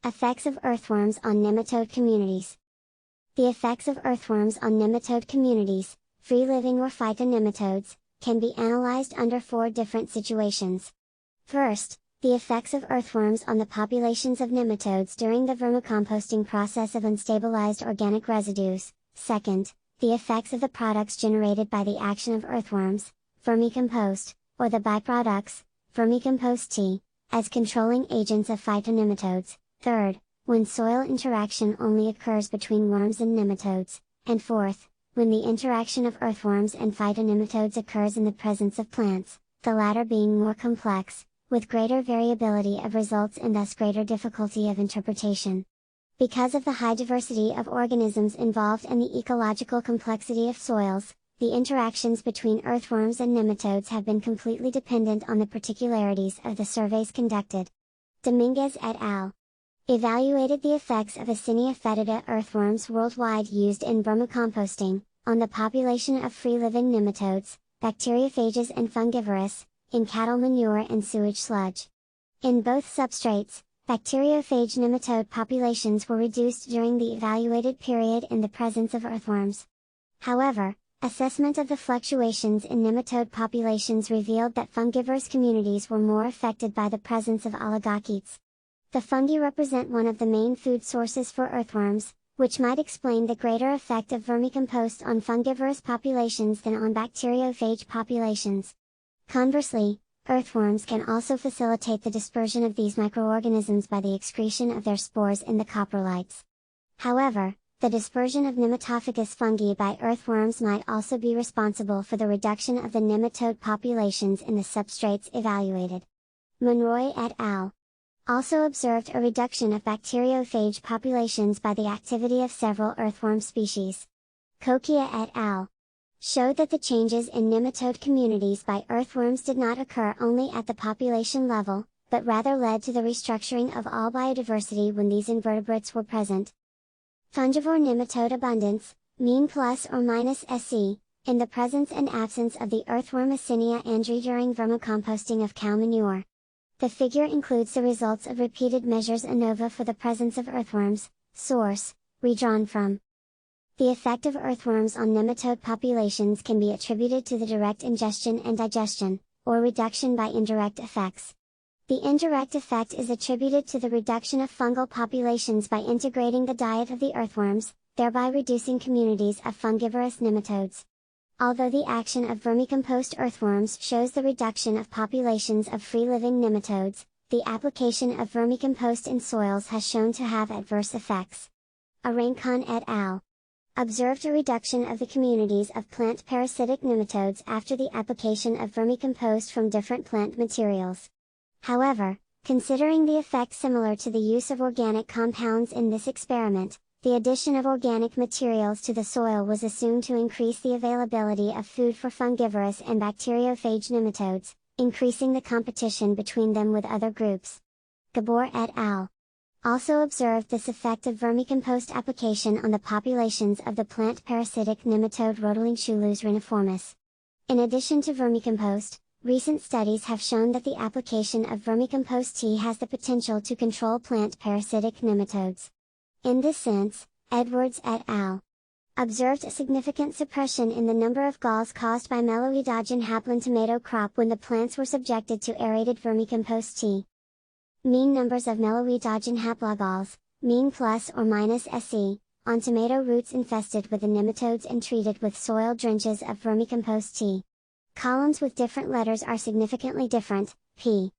Effects of earthworms on nematode communities. The effects of earthworms on nematode communities, free-living or phytonematodes, can be analyzed under 4 different situations. First, the effects of earthworms on the populations of nematodes during the vermicomposting process of unstabilized organic residues. Second, the effects of the products generated by the action of earthworms, vermicompost, or the byproducts, vermicompost, as controlling agents of phytonematodes. Third, when soil interaction only occurs between worms and nematodes. And fourth, when the interaction of earthworms and phytonematodes occurs in the presence of plants, the latter being more complex, with greater variability of results and thus greater difficulty of interpretation. Because of the high diversity of organisms involved and the ecological complexity of soils, the interactions between earthworms and nematodes have been completely dependent on the particularities of the surveys conducted. Dominguez et al. Evaluated the effects of Eisenia fetida earthworms worldwide used in vermicomposting, on the population of free-living nematodes, bacteriophages and fungivorous, in cattle manure and sewage sludge. In both substrates, bacteriophage nematode populations were reduced during the evaluated period in the presence of earthworms. However, assessment of the fluctuations in nematode populations revealed that fungivorous communities were more affected by the presence of oligochaetes. The fungi represent one of the main food sources for earthworms, which might explain the greater effect of vermicompost on fungivorous populations than on bacteriophage populations. Conversely, earthworms can also facilitate the dispersion of these microorganisms by the excretion of their spores in the coprolites. However, the dispersion of nematophagous fungi by earthworms might also be responsible for the reduction of the nematode populations in the substrates evaluated. Monroy et al. Also observed a reduction of bacteriophage populations by the activity of several earthworm species. Kokia et al. Showed that the changes in nematode communities by earthworms did not occur only at the population level, but rather led to the restructuring of all biodiversity when these invertebrates were present. Fungivore nematode abundance, mean plus or minus SE, in the presence and absence of the earthworm Eisenia andri during vermicomposting of cow manure. The figure includes the results of repeated measures ANOVA for the presence of earthworms. Source, redrawn from. The effect of earthworms on nematode populations can be attributed to the direct ingestion and digestion, or reduction by indirect effects. The indirect effect is attributed to the reduction of fungal populations by integrating the diet of the earthworms, thereby reducing communities of fungivorous nematodes. Although the action of vermicompost earthworms shows the reduction of populations of free-living nematodes, the application of vermicompost in soils has shown to have adverse effects. Arancon et al. Observed a reduction of the communities of plant parasitic nematodes after the application of vermicompost from different plant materials. However, considering the effect similar to the use of organic compounds in this experiment, the addition of organic materials to the soil was assumed to increase the availability of food for fungivorous and bacteriophage nematodes, increasing the competition between them with other groups. Gabor et al. Also observed this effect of vermicompost application on the populations of the plant parasitic nematode Rhodolenchulus reniformis. In addition to vermicompost, recent studies have shown that the application of vermicompost tea has the potential to control plant parasitic nematodes. In this sense, Edwards et al. Observed a significant suppression in the number of galls caused by meloidogen haplon tomato crop when the plants were subjected to aerated vermicompost tea. Mean numbers of meloidogen haplogalls, mean plus or minus SE, on tomato roots infested with the nematodes and treated with soil drenches of vermicompost tea. Columns with different letters are significantly different, p.